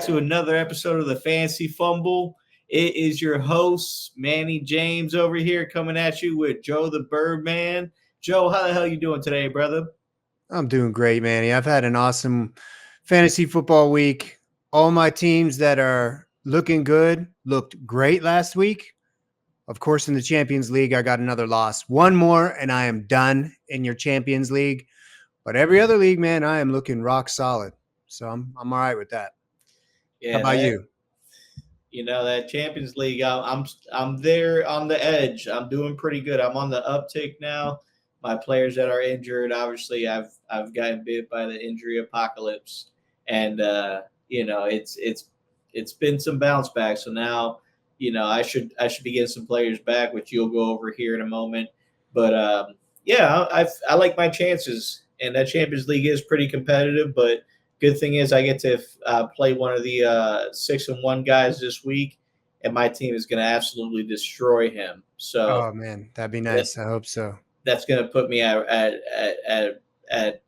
to another episode of the Fantasy Fumble. It is your host, Manny James, over here coming at you with Joe the Birdman. Joe, how the hell you doing today, brother? I'm doing great, Manny. I've had an awesome fantasy football week. All my teams that are looking good looked great last week. Of course, in the Champions League, I got another loss. One more, and I am done in your Champions League. But every other league, man, I am looking rock solid. So I'm all right with that. Yeah, how about you? You know, that Champions League, I'm there on the edge. I'm doing pretty good. I'm on the uptick now. My players that are injured, obviously, I've gotten bit by the injury apocalypse, and it's been some bounce back. So now, I should be getting some players back, which you'll go over here in a moment. But I like my chances, and that Champions League is pretty competitive. But good thing is I get to play one of the 6-1 guys this week, and my team is going to absolutely destroy him. So, oh man, that'd be nice. I hope so. That's going to put me at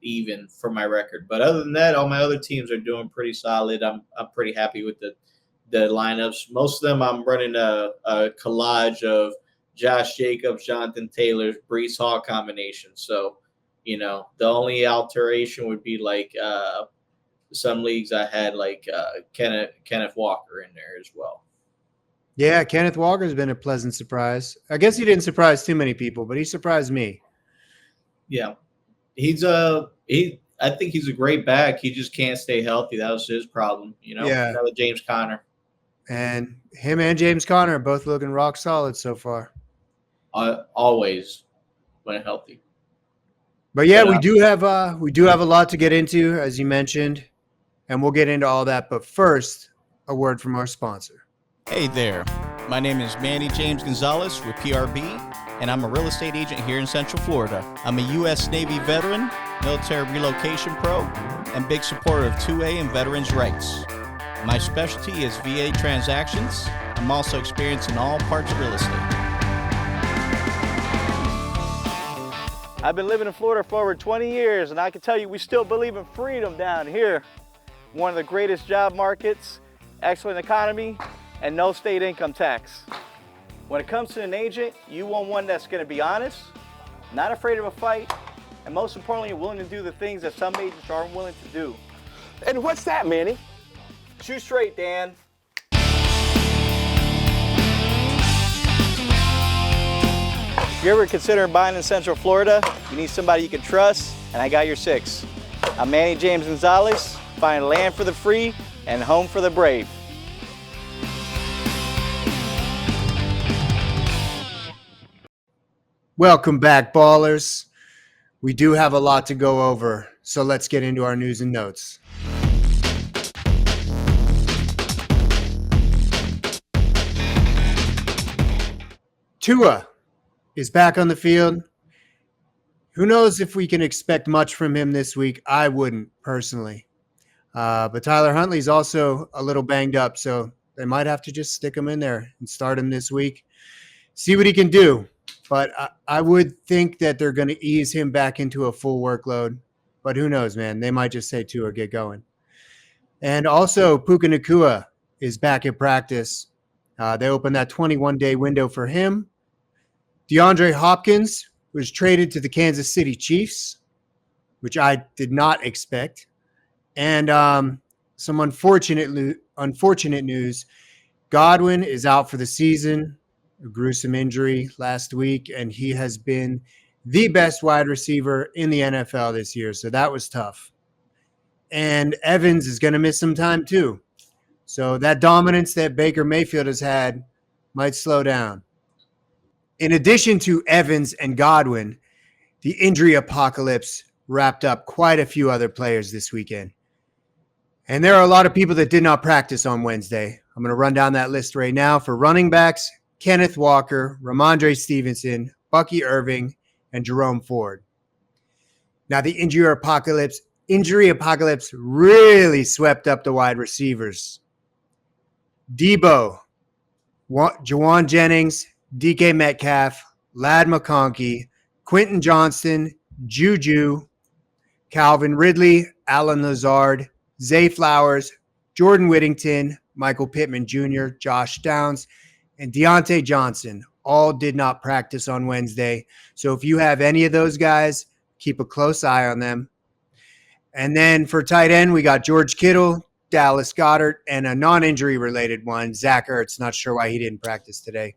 even for my record. But other than that, all my other teams are doing pretty solid. I'm pretty happy with the lineups. Most of them I'm running a collage of Josh Jacobs, Jonathan Taylor, Breece Hall combination. So, the only alteration would be like some leagues I had like Kenneth Walker in there as well. Yeah, Kenneth Walker's been a pleasant surprise. I guess he didn't surprise too many people, but he surprised me. Yeah. I think he's a great back. He just can't stay healthy. That was his problem, Yeah. Another James Conner. And him and James Conner are both looking rock solid so far. Always when healthy. But yeah, we do have a lot to get into, as you mentioned, and we'll get into all that. But first, a word from our sponsor. Hey there, my name is Manny James Gonzalez with PRB, and I'm a real estate agent here in Central Florida. I'm a U.S. Navy veteran, military relocation pro, and big supporter of 2A and veterans' rights. My specialty is VA transactions. I'm also experienced in all parts of real estate. I've been living in Florida for over 20 years, and I can tell you we still believe in freedom down here. One of the greatest job markets, excellent economy, and no state income tax. When it comes to an agent, you want one that's going to be honest, not afraid of a fight, and most importantly, willing to do the things that some agents aren't willing to do. And what's that, Manny? Shoot straight, Dan. If you're ever considering buying in Central Florida, you need somebody you can trust, and I got your six. I'm Manny James Gonzalez, buying land for the free and home for the brave. Welcome back, ballers. We do have a lot to go over, so let's get into our news and notes. Tua is back on the field. Who knows if we can expect much from him this week? I wouldn't, personally. But Tyler Huntley's also a little banged up, so they might have to just stick him in there and start him this week. See what he can do. But I would think that they're going to ease him back into a full workload. But who knows, man? They might just say Tua, get going. And also, Puka Nacua is back at practice. They opened that 21-day window for him. DeAndre Hopkins was traded to the Kansas City Chiefs, which I did not expect. And some unfortunate news. Godwin is out for the season. A gruesome injury last week, and he has been the best wide receiver in the NFL this year, so that was tough. And Evans is going to miss some time too. So that dominance that Baker Mayfield has had might slow down. In addition to Evans and Godwin, the injury apocalypse wrapped up quite a few other players this weekend. And there are a lot of people that did not practice on Wednesday. I'm going to run down that list right now. For running backs, Kenneth Walker, Ramondre Stevenson, Bucky Irving, and Jerome Ford. Now, the injury apocalypse really swept up the wide receivers. Debo, Jawan Jennings, DK Metcalf, Ladd McConkey, Quentin Johnston, Juju, Calvin Ridley, Alan Lazard, Zay Flowers, Jordan Whittington, Michael Pittman Jr., Josh Downs, and Deontay Johnson all did not practice on Wednesday. So if you have any of those guys, keep a close eye on them. And then for tight end, we got George Kittle, Dallas Goedert, and a non-injury related one, Zach Ertz. Not sure why he didn't practice today.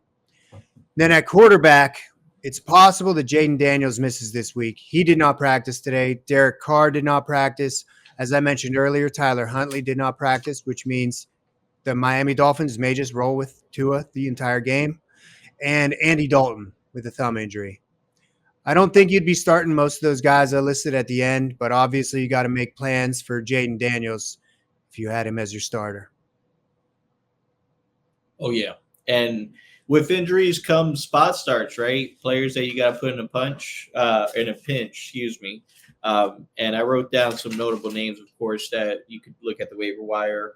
Then at quarterback, it's possible that Jaden Daniels misses this week. He did not practice today. Derek Carr did not practice. As I mentioned earlier, Tyler Huntley did not practice, which means the Miami Dolphins may just roll with Tua the entire game. And Andy Dalton with a thumb injury. I don't think you'd be starting most of those guys I listed at the end, but obviously you got to make plans for Jaden Daniels if you had him as your starter. Oh, yeah. And with injuries come spot starts, right? Players that you got to put in a pinch, excuse me. And I wrote down some notable names, of course, that you could look at the waiver wire.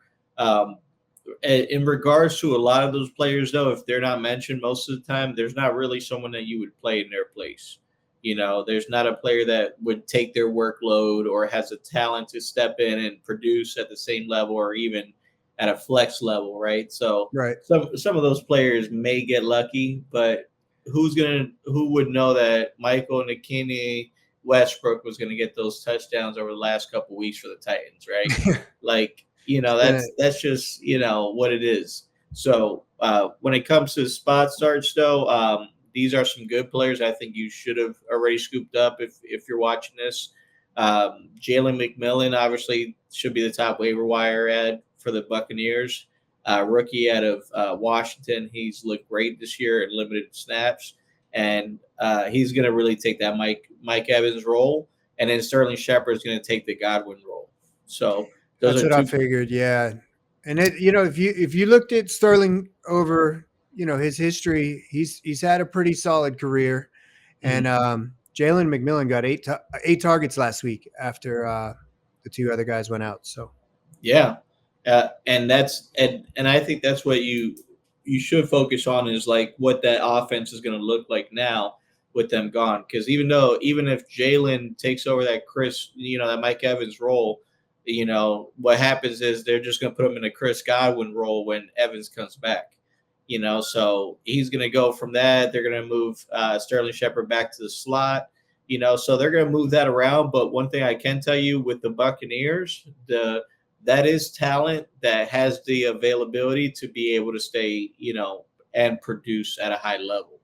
In regards to a lot of those players, though, if they're not mentioned most of the time, there's not really someone that you would play in their place. There's not a player that would take their workload or has a talent to step in and produce at the same level or even at a flex level, right? So right. Some of those players may get lucky, but who would know that Michael McKinney Westbrook was going to get those touchdowns over the last couple of weeks for the Titans, right? That's just what it is. So when it comes to spot starts, though, these are some good players I think you should have already scooped up if you're watching this. Jalen McMillan obviously should be the top waiver wire ad for the Buccaneers. Rookie out of Washington. He's looked great this year in limited snaps. And he's going to really take that Mike Evans role. And then Sterling Shepard is going to take the Godwin role. So that's what I figured, yeah. And if you looked at Sterling over his history, he's had a pretty solid career. And Jalen McMillan got eight targets last week after the two other guys went out. So yeah, and I think that's what you should focus on is like what that offense is going to look like now with them gone. Because even if Jalen takes over that that Mike Evans role, what happens is they're just going to put him in a Chris Godwin role when Evans comes back. So he's going to go from that. They're going to move Sterling Shepard back to the slot. So they're going to move that around. But one thing I can tell you with the Buccaneers, that is talent that has the availability to be able to stay, and produce at a high level.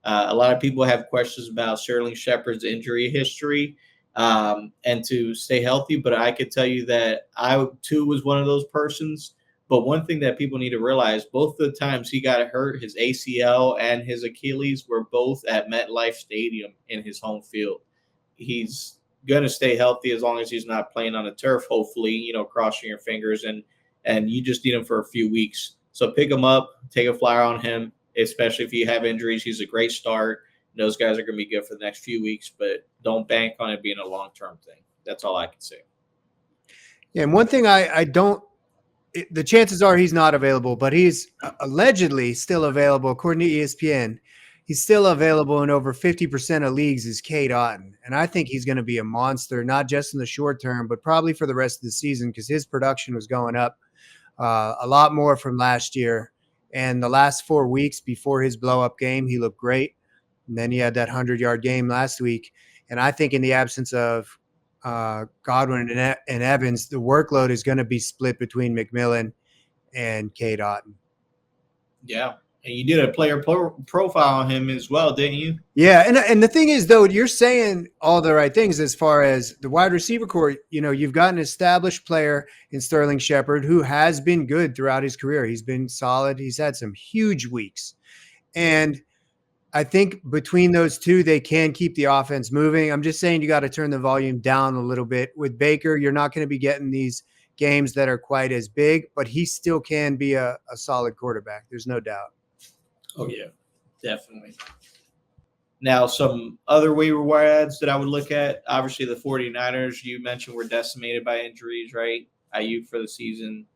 A lot of people have questions about Sterling Shepard's injury history and to stay healthy. But I could tell you that I, too, was one of those persons. But one thing that people need to realize, both the times he got hurt, his ACL and his Achilles were both at MetLife Stadium in his home field. He's going to stay healthy as long as he's not playing on the turf, hopefully, crossing your fingers. And you just need him for a few weeks. So pick him up, take a flyer on him, especially if you have injuries. He's a great start. Those guys are going to be good for the next few weeks, but don't bank on it being a long-term thing. That's all I can say. Yeah, and one thing I don't – the chances are he's not available, but he's allegedly still available. According to ESPN, he's still available in over 50% of leagues is Cade Otton. And I think he's going to be a monster, not just in the short term, but probably for the rest of the season because his production was going up a lot more from last year. And the last 4 weeks before his blow-up game, he looked great. And then he had that 100-yard game last week. And I think in the absence of Godwin and Evans, the workload is going to be split between McMillan and Cade Otton. Yeah. And you did a player profile on him as well, didn't you? Yeah. And the thing is, though, you're saying all the right things as far as the wide receiver core. You've got an established player in Sterling Shepard who has been good throughout his career. He's been solid. He's had some huge weeks. And I think between those two, they can keep the offense moving. I'm just saying you got to turn the volume down a little bit. With Baker, you're not going to be getting these games that are quite as big, but he still can be a solid quarterback. There's no doubt. Oh, yeah, definitely. Now, some other waiver wire ads that I would look at, obviously the 49ers, you mentioned were decimated by injuries, right? Ayuk for the season.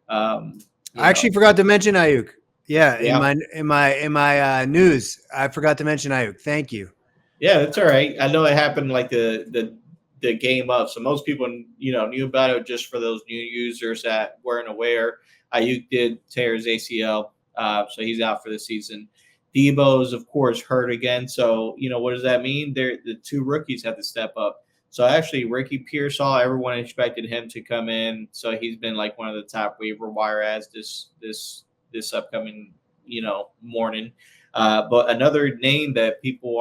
I actually forgot to mention Ayuk. Yeah. In my news, I forgot to mention Ayuk. Thank you. Yeah, that's all right. I know it happened like the the game up. So most people, knew about it just for those new users that weren't aware. Ayuk did tear his ACL, so he's out for the season. Debo is, of course, hurt again. So, what does that mean? The two rookies have to step up. So actually, Ricky Pearsall, everyone expected him to come in. So he's been like one of the top waiver wire ads this upcoming, morning. But another name that people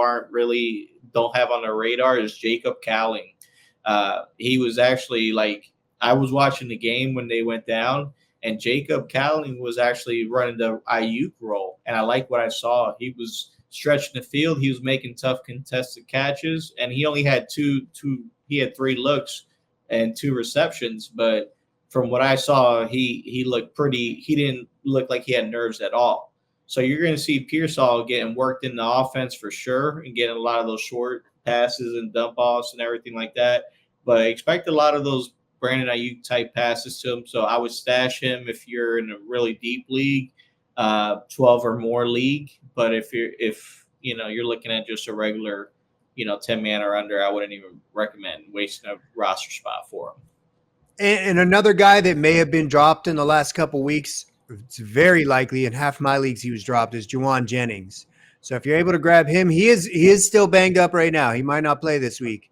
don't have on their radar is Jacob Cowling. He was actually I was watching the game when they went down, and Jacob Cowling was actually running the Ayuk role. And I like what I saw. He was stretching the field. He was making tough contested catches, and he only had he had 3 looks and 2 receptions. But from what I saw, he looked he didn't look like he had nerves at all. So you're going to see Pearsall getting worked in the offense for sure and getting a lot of those short passes and dump offs and everything like that. But I expect a lot of those Brandon Ayuk type passes to him. So I would stash him if you're in a really deep league, 12 or more league. But if you're looking at just a regular, 10 man or under, I wouldn't even recommend wasting a roster spot for him. And another guy that may have been dropped in the last couple weeks, it's very likely in half my leagues he was dropped, is Juwan Jennings. So if you're able to grab him, he is still banged up right now. He might not play this week.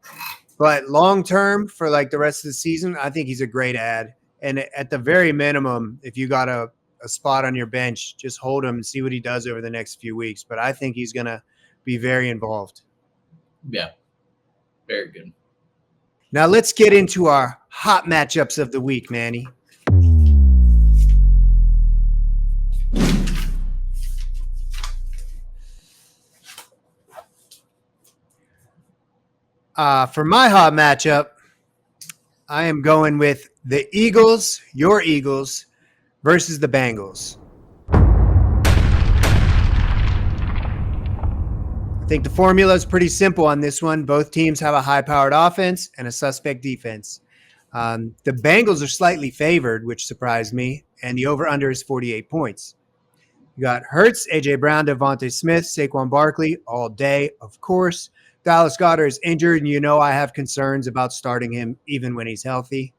But long term for the rest of the season, I think he's a great ad. And at the very minimum, if you got a spot on your bench, just hold him and see what he does over the next few weeks. But I think he's going to be very involved. Yeah, very good. Now let's get into our hot matchups of the week, Manny. For my hot matchup, I am going with the Eagles, your Eagles, versus the Bengals. I think the formula is pretty simple on this one. Both teams have a high-powered offense and a suspect defense. The Bengals are slightly favored, which surprised me, and the over-under is 48 points. You got Hurts, A.J. Brown, Devontae Smith, Saquon Barkley all day, of course. Dallas Goedert is injured, and I have concerns about starting him even when he's healthy.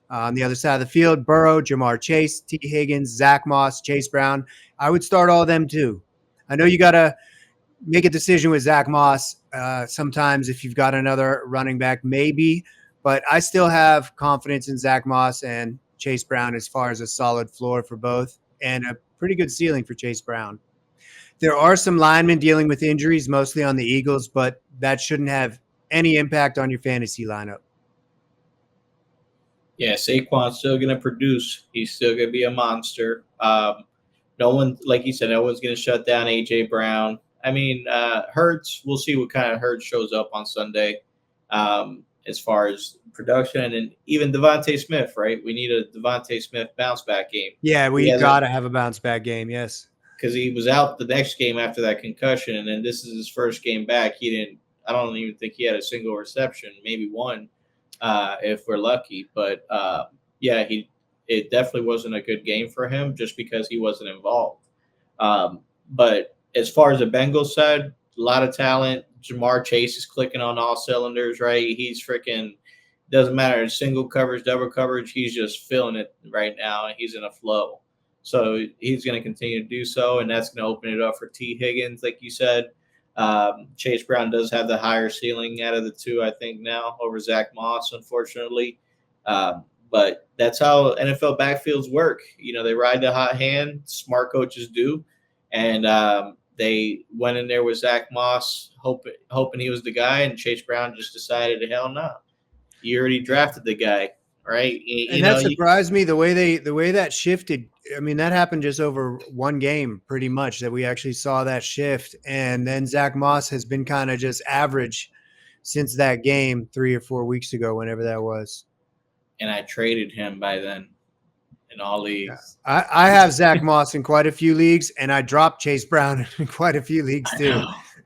On the other side of the field, Burrow, Jamar Chase, T. Higgins, Zach Moss, Chase Brown. I would start all of them too. I know you got to make a decision with Zach Moss sometimes if you've got another running back, maybe. But I still have confidence in Zach Moss and Chase Brown as far as a solid floor for both and a pretty good ceiling for Chase Brown. There are some linemen dealing with injuries, mostly on the Eagles, but that shouldn't have any impact on your fantasy lineup. Yeah, Saquon's still going to produce. He's still going to be a monster. No one, like you said, no one's going to shut down A.J. Brown. I mean, Hurts, we'll see what kind of Hurts shows up on Sunday as far as production. And even Devontae Smith, right? We need a Devontae Smith bounce-back game. Yeah, we got to have a bounce-back game, yes. Because he was out the next game after that concussion, and then this is his first game back. I don't even think he had a single reception, maybe one, if we're lucky. But it definitely wasn't a good game for him just because he wasn't involved. But as far as the Bengals side, a lot of talent. Jamar Chase is clicking on all cylinders, right? He's freaking doesn't matter single coverage, double coverage. He's just feeling it right now, and he's in a flow. So he's going to continue to do so, and that's going to open it up for T. Higgins, like you said. Chase Brown does have the higher ceiling out of the two, I think, now over Zach Moss, unfortunately. But that's how NFL backfields work. They ride the hot hand. Smart coaches do. And they went in there with Zach Moss, hoping he was the guy, and Chase Brown just decided, hell no. You already drafted the guy, right? That surprised me the way that shifted. I mean, that happened just over one game, pretty much, that we actually saw that shift. And then Zach Moss has been kind of just average since that game 3 or 4 weeks ago, whenever that was. And I traded him by then in all leagues. I have Zach Moss in quite a few leagues, and I dropped Chase Brown in quite a few leagues too.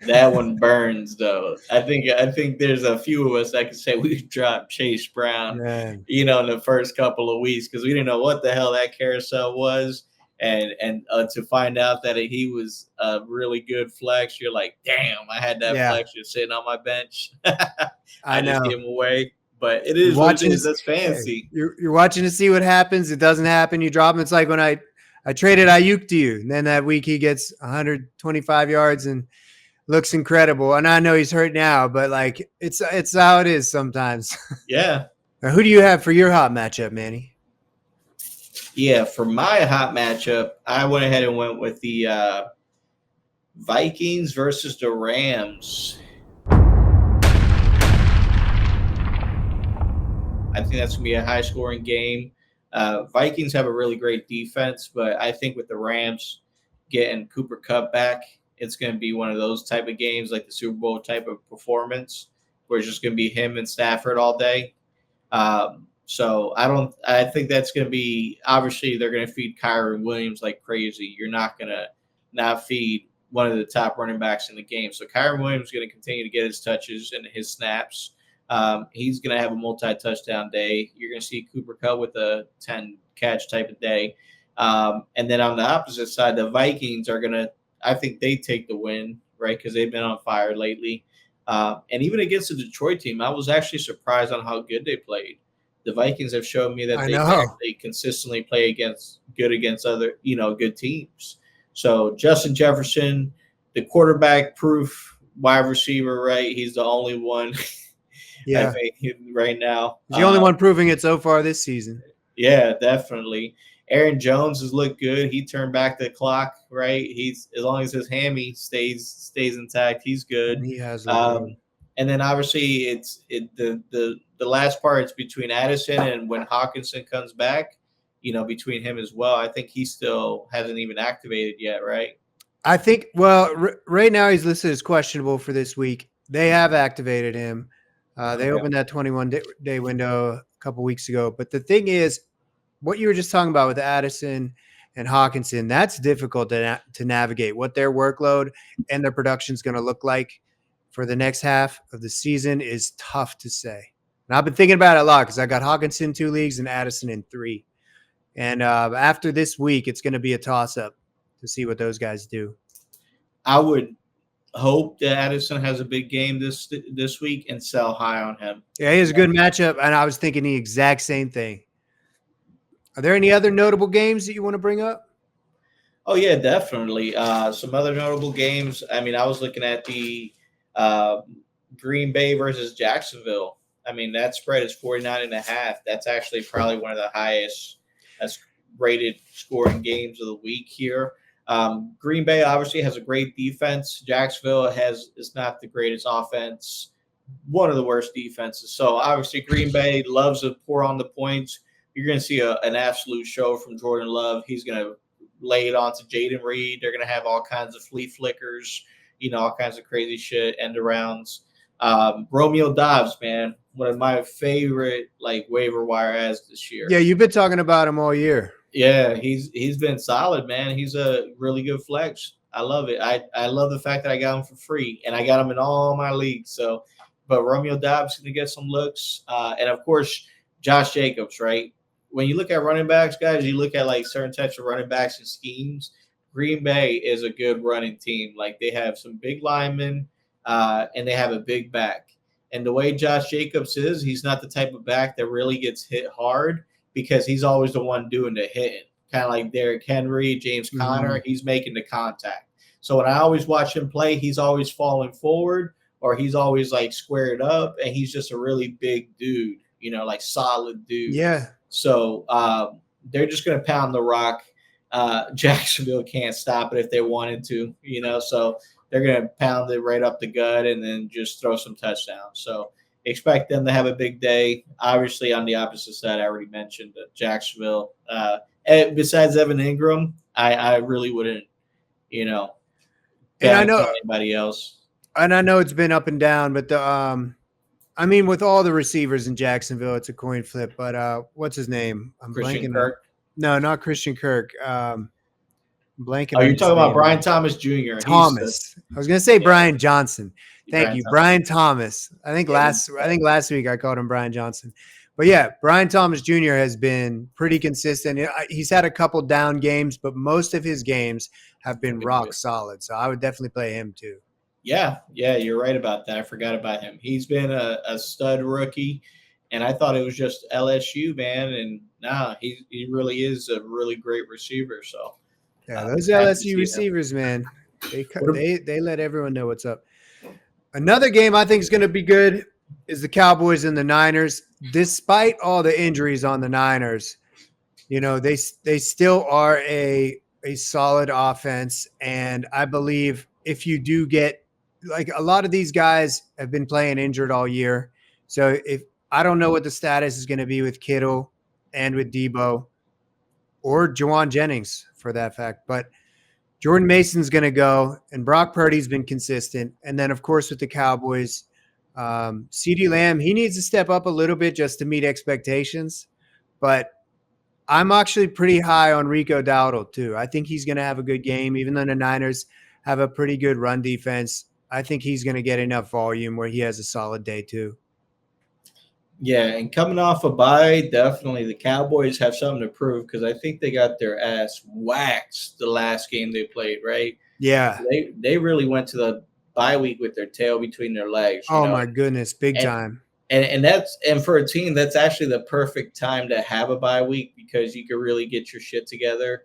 That one burns, though. I think there's a few of us that can say we dropped Chase Brown, in the first couple of weeks because we didn't know what the hell that carousel was, and to find out that he was a really good flex, you're like, damn, I had that flex just sitting on my bench. I just gave him away. But it is what it is. That's fantasy. You're watching to see what happens. It doesn't happen. You drop him. It's like when I traded Ayuk to you, and then that week he gets 125 yards and looks incredible. And I know he's hurt now, but like it's how it is sometimes. Yeah. Now, who do you have for your hot matchup, Manny? Yeah, for my hot matchup, I went ahead and went with the Vikings versus the Rams. I think that's going to be a high-scoring game. Vikings have a really great defense, but I think with the Rams getting Cooper Kupp back, it's going to be one of those type of games, like the Super Bowl type of performance, where it's just going to be him and Stafford all day. So I think that's going to be, obviously they're going to feed Kyren Williams like crazy. You're not going to not feed one of the top running backs in the game. So Kyren Williams is going to continue to get his touches and his snaps. He's going to have a multi-touchdown day. You're going to see Cooper Kupp with a 10-catch type of day. And then on the opposite side, the Vikings are going to, I think they take the win, right, because they've been on fire lately. And even against the Detroit team, I was actually surprised on how good they played. The Vikings have shown me that they consistently play against other, good teams. So Justin Jefferson, the quarterback-proof wide receiver, right? He's the only one. Yeah, I think right now. He's the only one proving it so far this season. Yeah, definitely. Aaron Jones has looked good. He turned back the clock, right? He's, as long as his hammy stays intact, he's good. He has. And then obviously the last part is between Addison and when Hawkinson comes back, between him as well. I think he still hasn't even activated yet, right? I think. Well, right now he's listed as questionable for this week. They have activated him. They opened that 21-day window a couple weeks ago. But the thing is, what you were just talking about with Addison and Hawkinson, that's difficult to navigate. What their workload and their production is going to look like for the next half of the season is tough to say. And I've been thinking about it a lot because I got Hawkinson in 2 leagues and Addison in 3. And after this week, it's going to be a toss-up to see what those guys do. I would hope that Addison has a big game this week and sell high on him. Yeah, he has a good matchup, and I was thinking the exact same thing. Are there any other notable games that you want to bring up? Oh, yeah, definitely. Some other notable games. I mean, I was looking at the Green Bay versus Jacksonville. I mean, that spread is 49.5. That's actually probably one of the highest rated scoring games of the week here. Green Bay obviously has a great defense. Jacksonville is not the greatest offense, one of the worst defenses. So obviously Green Bay loves to pour on the points. You're going to see an absolute show from Jordan Love. He's going to lay it on to Jaden Reed. They're going to have all kinds of flea flickers, all kinds of crazy shit, end arounds. Romeo Dobbs, man, one of my favorite waiver wire ads this year. Yeah, you've been talking about him all year. Yeah, he's been solid, man. He's a really good flex. I love it. I love the fact that I got him for free, and I got him in all my leagues. So, but Romeo Dobbs is going to get some looks, and of course Josh Jacobs, right? When you look at running backs, guys, you look at certain types of running backs and schemes. Green Bay is a good running team. They have some big linemen, and they have a big back. And the way Josh Jacobs is, he's not the type of back that really gets hit hard because he's always the one doing the hitting. Kind of like Derrick Henry, James Conner, he's making the contact. So when I always watch him play, he's always falling forward or he's always squared up, and he's just a really big dude, solid dude. Yeah. So they're just going to pound the rock. Jacksonville can't stop it if they wanted to, so they're going to pound it right up the gut and then just throw some touchdowns. So expect them to have a big day. Obviously, on the opposite side, I already mentioned that Jacksonville. And besides Evan Ingram, I really wouldn't, and I know anybody else. And I know it's been up and down, but with all the receivers in Jacksonville, it's a coin flip. But what's his name? I'm Christian blanking. Kirk. No, not Christian Kirk. Blanking. Oh, you're talking about Brian Thomas Jr. Thomas. I was going to say Brian Johnson. Thank you, Thomas. Brian Thomas. I think last week I called him Brian Johnson. But yeah, Brian Thomas Jr. has been pretty consistent. He's had a couple down games, but most of his games have been rock solid. So I would definitely play him too. Yeah, you're right about that. I forgot about him. He's been a stud rookie. And I thought it was just LSU, man. And nah, he really is a really great receiver. So Yeah, those happy to see LSU him. receivers, man, What they let everyone know what's up. Another game I think is going to be good is the Cowboys and the Niners. Despite all the injuries on the Niners, they still are a solid offense, and I believe if you do get, like, a lot of these guys have been playing injured all year, so if I don't know what the status is going to be with Kittle and with Debo or Jawan Jennings for that fact, but Jordan Mason's going to go, and Brock Purdy's been consistent. And then, of course, with the Cowboys, CeeDee Lamb, he needs to step up a little bit just to meet expectations. But I'm actually pretty high on Rico Dowdle, too. I think he's going to have a good game, even though the Niners have a pretty good run defense. I think he's going to get enough volume where he has a solid day, too. Yeah, and coming off a bye, definitely the Cowboys have something to prove because I think they got their ass waxed the last game they played, right? Yeah. They really went to the bye week with their tail between their legs. Oh, my goodness. Big and, time. And for a team, that's actually the perfect time to have a bye week because you can really get your shit together,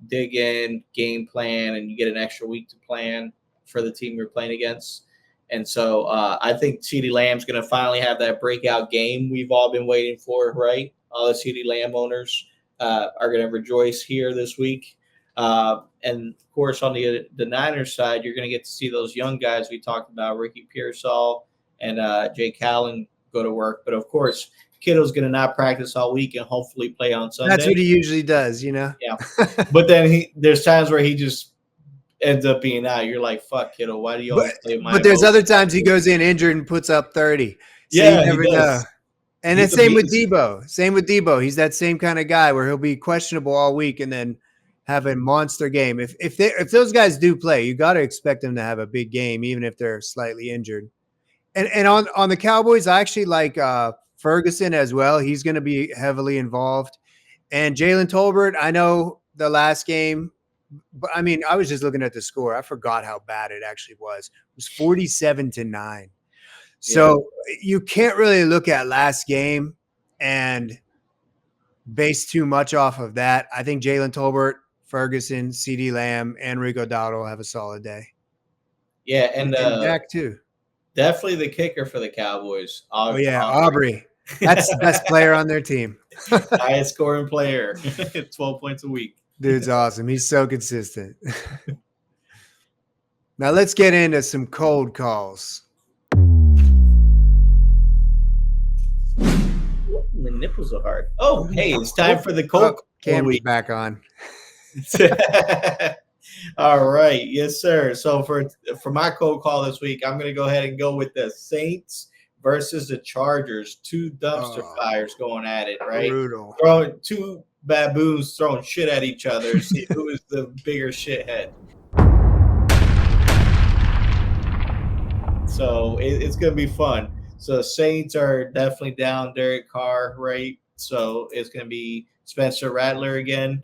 dig in, game plan, and you get an extra week to plan for the team you're playing against. And so I think CeeDee Lamb's going to finally have that breakout game we've all been waiting for, right? All the CeeDee Lamb owners are going to rejoice here this week. And, of course, on the Niners side, you're going to get to see those young guys we talked about, Ricky Pearsall and Jake Allen, go to work. But, of course, Kittle's going to not practice all week and hopefully play on Sunday. That's what he usually does, Yeah. But then there's times where he just ends up being out. You're like, fuck, Kittle, why do you always play my But there's other times he goes in injured and puts up 30. So yeah, you never he does. know. And He's the same with amazing. Debo. Same with Debo. He's that same kind of guy where he'll be questionable all week and then have a monster game. If those guys do play, you got to expect them to have a big game, even if they're slightly injured. And on the Cowboys, I actually like Ferguson as well. He's going to be heavily involved. And Jalen Tolbert, I know the last game, but I mean, I was just looking at the score. I forgot how bad it actually was. It was 47-9. So you can't really look at last game and base too much off of that. I think Jalen Tolbert, Ferguson, CeeDee Lamb, and Rico Dowdle have a solid day. Yeah, and Dak too. Definitely the kicker for the Cowboys. Aubrey. That's the best player on their team. Highest scoring player, 12 points a week. Dude's awesome. He's so consistent. Now let's get into some cold calls. My nipples are hard. Oh, hey, it's time for the cold call. Camera's back on. All right. Yes, sir. So for my cold call this week, I'm going to go ahead and go with the Saints versus the Chargers. Two dumpster fires going at it, right? Brutal. Throwing two baboons throwing shit at each other. See who is the bigger shithead. So it's going to be fun. So Saints are definitely down Derek Carr, right? So it's going to be Spencer Rattler again.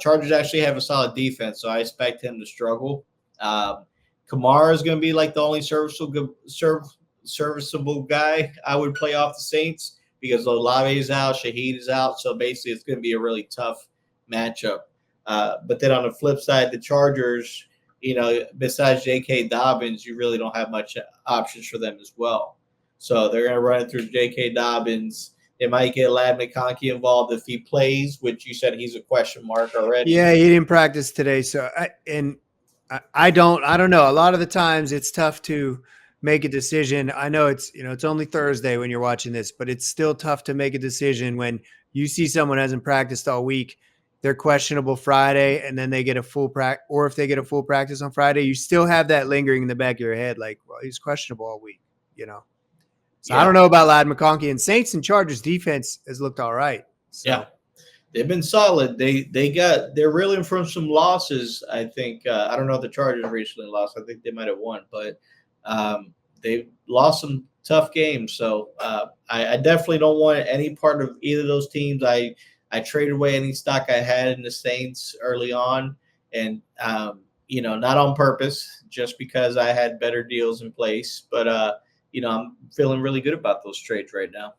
Chargers actually have a solid defense, so I expect him to struggle. Kamara is going to be like the only serviceable guy I would play off the Saints because Olave is out, Shaheed is out, so basically it's going to be a really tough matchup. But then on the flip side, the Chargers, besides J.K. Dobbins, you really don't have much options for them as well. So they're going to run it through J.K. Dobbins. They might get Ladd McConkey involved if he plays, which you said he's a question mark already. Yeah, he didn't practice today. So I don't know. A lot of the times it's tough to make a decision. I know it's only Thursday when you're watching this, but it's still tough to make a decision when you see someone hasn't practiced all week. They're questionable Friday, and then they get a full practice, or if they get a full practice on Friday, you still have that lingering in the back of your head, like, well, he's questionable all week, So yeah. I don't know about Ladd McConkey, and Saints and Chargers defense has looked all right. So. Yeah, they've been solid. They're reeling from some losses. I think I don't know if the Chargers recently lost. I think they might have won, but they lost some tough games. So I definitely don't want any part of either of those teams. I traded away any stock I had in the Saints early on, and not on purpose, just because I had better deals in place. But I'm feeling really good about those trades right now.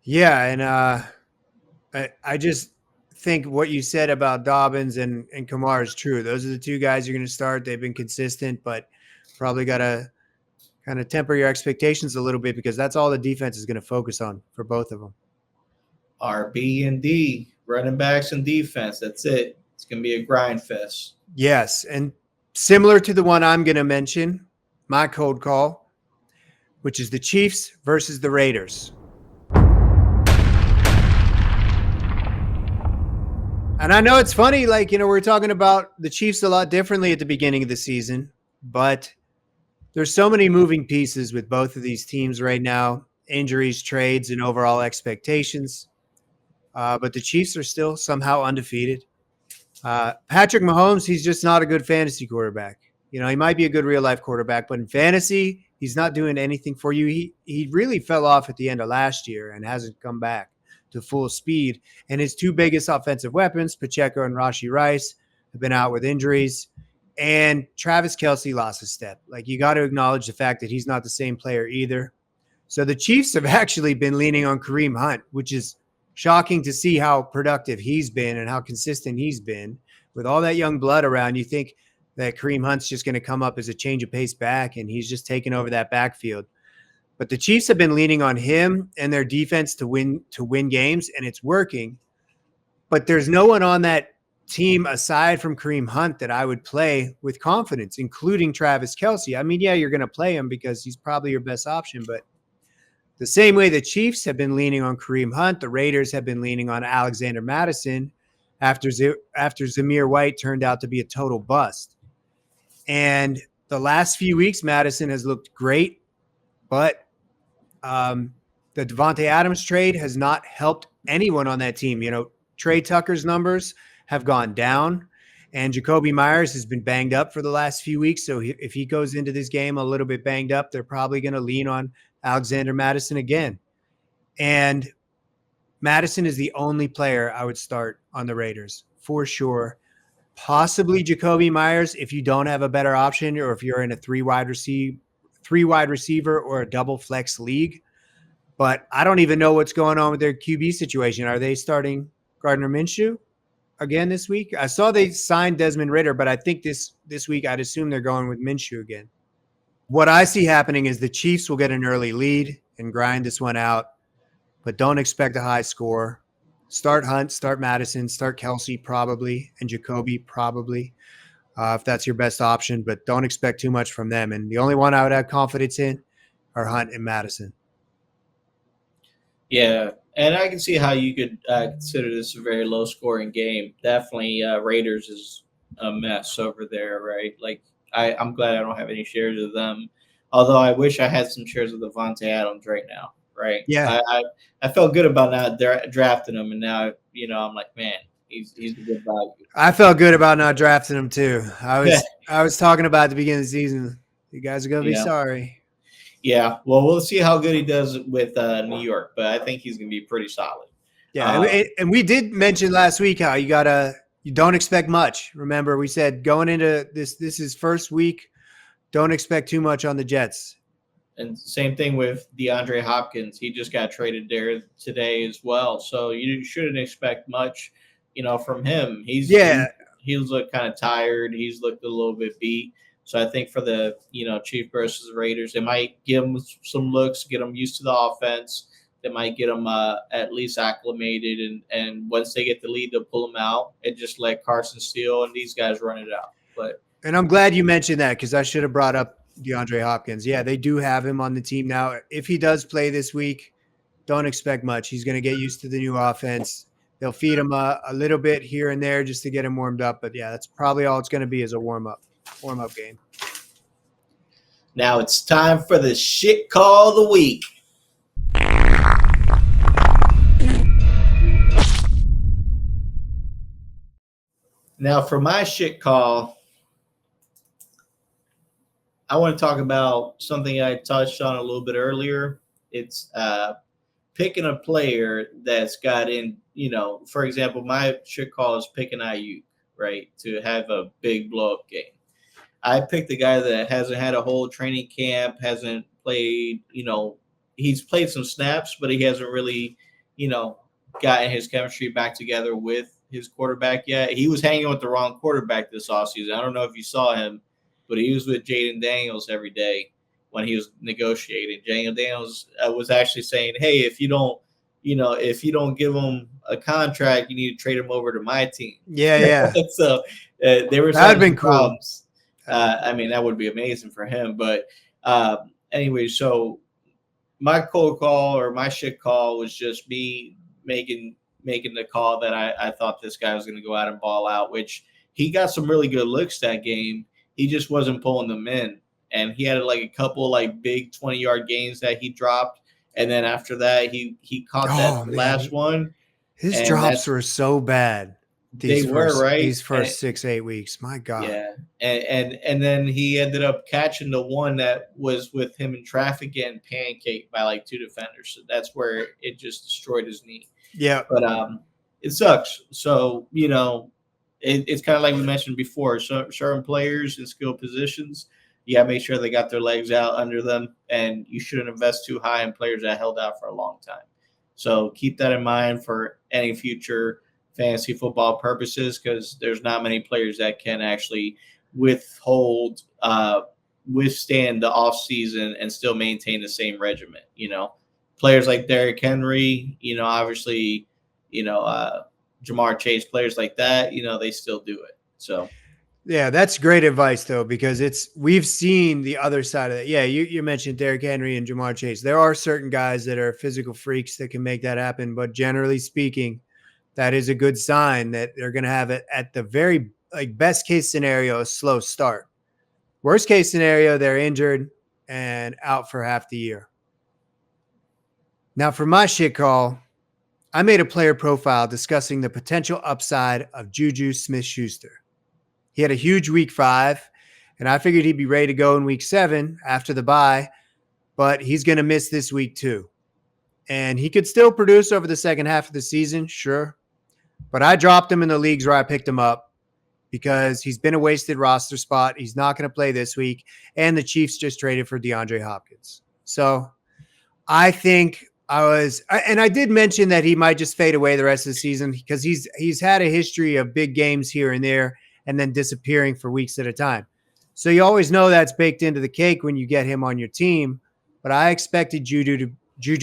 Yeah, and I just think what you said about Dobbins and Kamara is true. Those are the two guys you're going to start. They've been consistent, but probably got to kind of temper your expectations a little bit because that's all the defense is going to focus on for both of them. RB and D, running backs and defense. That's it. It's going to be a grind fest. Yes, and similar to the one I'm going to mention, my cold call, which is the Chiefs versus the Raiders. And I know it's funny, like, we're talking about the Chiefs a lot differently at the beginning of the season, but there's so many moving pieces with both of these teams right now, injuries, trades, and overall expectations. But the Chiefs are still somehow undefeated. Patrick Mahomes, he's just not a good fantasy quarterback. He might be a good real life quarterback, but in fantasy, he's not doing anything for you. He really fell off at the end of last year and hasn't come back to full speed. And his two biggest offensive weapons, Pacheco and Rashee Rice, have been out with injuries. And Travis Kelce lost a step. Like, you got to acknowledge the fact that he's not the same player either. So the Chiefs have actually been leaning on Kareem Hunt, which is shocking to see how productive he's been and how consistent he's been. With all that young blood around, you think that Kareem Hunt's just going to come up as a change of pace back, and he's just taking over that backfield. But the Chiefs have been leaning on him and their defense to win games, and it's working. But there's no one on that team aside from Kareem Hunt that I would play with confidence, including Travis Kelce. I mean, yeah, you're going to play him because he's probably your best option, but the same way the Chiefs have been leaning on Kareem Hunt, the Raiders have been leaning on Alexander Mattison after Zamir White turned out to be a total bust. And the last few weeks, Mattison has looked great, but the Devontae Adams trade has not helped anyone on that team. Trey Tucker's numbers have gone down, and Jacoby Myers has been banged up for the last few weeks. So if he goes into this game a little bit banged up, they're probably going to lean on Alexander Mattison again. And Mattison is the only player I would start on the Raiders for sure. Possibly Jacoby Myers if you don't have a better option, or if you're in a three wide receiver or a double flex league. But I don't even know what's going on with their QB situation. Are they starting Gardner Minshew again this week? I saw they signed Desmond Ridder, but I think this week I'd assume they're going with Minshew again. What I see happening is the Chiefs will get an early lead and grind this one out, but don't expect a high score. Start Hunt, start Madison, start Kelce probably, and Jacoby probably, if that's your best option, but don't expect too much from them. And the only one I would have confidence in are Hunt and Madison. Yeah, and I can see how you could consider this a very low-scoring game. Definitely Raiders is a mess over there, right? Like, I'm glad I don't have any shares of them, although I wish I had some shares of Devontae Adams right now, right? Yeah. I felt good about not drafting him, and now, I'm like, man, he's a good value. I felt good about not drafting him too. I was talking about at the beginning of the season, you guys are going to be sorry. Yeah, well, we'll see how good he does with New York, but I think he's going to be pretty solid. Yeah, and we did mention last week how you don't expect much. Remember, we said going into this is first week, don't expect too much on the Jets. And same thing with DeAndre Hopkins. He just got traded there today as well, so you shouldn't expect much, from him. He's looked kind of tired. He's looked a little bit beat. So I think for the, Chiefs versus Raiders, they might give them some looks, get them used to the offense. They might get them at least acclimated, and once they get the lead, they'll pull them out and just let Carson Steele and these guys run it out. And I'm glad you mentioned that because I should have brought up DeAndre Hopkins. Yeah, they do have him on the team now. If he does play this week, don't expect much. He's going to get used to the new offense. They'll feed him a little bit here and there just to get him warmed up. But, yeah, that's probably all it's going to be is a warm-up game. Now it's time for the shit call of the week. Now for my shit call, I want to talk about something I touched on a little bit earlier. It's picking a player that's got in, for example, my shit call is picking IU, right, to have a big blow-up game. I picked a guy that hasn't had a whole training camp, hasn't played, he's played some snaps, but he hasn't really gotten his chemistry back together with his quarterback yet. He was hanging with the wrong quarterback this offseason. I don't know if you saw him, but he was with Jaden Daniels every day when he was negotiating. Jaden Daniels was actually saying, "Hey, if you don't give him a contract, you need to trade him over to my team." Yeah. So there were That'd been some cool. problems. That would be amazing for him. But anyway, so my cold call or my shit call was just me making the call that I thought this guy was going to go out and ball out, which he got some really good looks that game. He just wasn't pulling them in. And he had like a couple like big 20-yard gains that he dropped. And then after that, he caught that last one. His drops were so bad. These first 6-8 weeks. My God. Yeah. And then he ended up catching the one that was with him in traffic getting pancaked by like 2 defenders. So that's where it just destroyed his knee. Yeah. But it sucks. So, it's kind of like we mentioned before. So certain players in skilled positions, you got to make sure they got their legs out under them, and you shouldn't invest too high in players that held out for a long time. So keep that in mind for any future fantasy football purposes, because there's not many players that can actually withstand the off season and still maintain the same regimen. Players like Derrick Henry, obviously, Jamar Chase, players like that, they still do it. So. Yeah, that's great advice, though, because we've seen the other side of it. Yeah, you mentioned Derrick Henry and Jamar Chase. There are certain guys that are physical freaks that can make that happen, but generally speaking, that is a good sign that they're going to have it at the very best case scenario, a slow start. Worst case scenario, they're injured and out for half the year. Now, for my shit call, I made a player profile discussing the potential upside of Juju Smith-Schuster. He had a huge week 5, and I figured he'd be ready to go in week 7 after the bye, but he's going to miss this week too. And he could still produce over the second half of the season, sure. But I dropped him in the leagues where I picked him up because he's been a wasted roster spot. He's not going to play this week, and the Chiefs just traded for DeAndre Hopkins. So I think I did mention that he might just fade away the rest of the season because he's had a history of big games here and there, and then disappearing for weeks at a time. So you always know that's baked into the cake when you get him on your team. But I expected Juju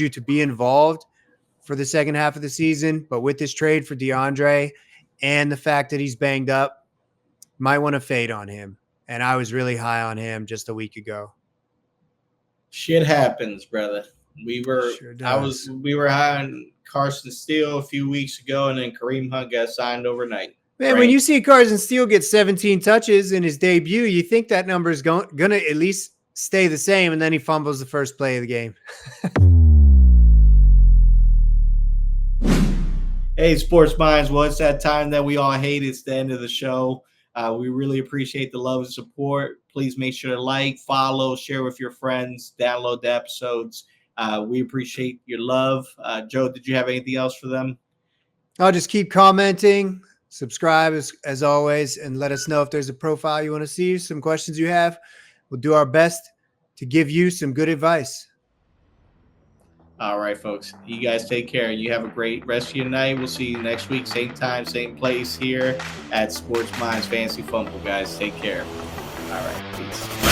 to be involved for the second half of the season. But with this trade for DeAndre and the fact that he's banged up, might want to fade on him. And I was really high on him just a week ago. Shit happens, brother. We were high on Carson Steele a few weeks ago, and then Kareem Hunt got signed overnight. Man, when you see Carson Steele get 17 touches in his debut, you think that number is going to at least stay the same, and then he fumbles the first play of the game. Hey, Sports Minds. Well, it's that time that we all hate. It's the end of the show. We really appreciate the love and support. Please make sure to like, follow, share with your friends, download the episodes. We appreciate your love. Joe, did you have anything else for them? I'll just keep commenting. Subscribe as always, and let us know if there's a profile you want to see, some questions you have. We'll do our best to give you some good advice. All right, folks. You guys take care. You have a great rest of your night. We'll see you next week. Same time, same place here at Sports Minds Fantasy Fumble, guys. Take care. All right. Peace.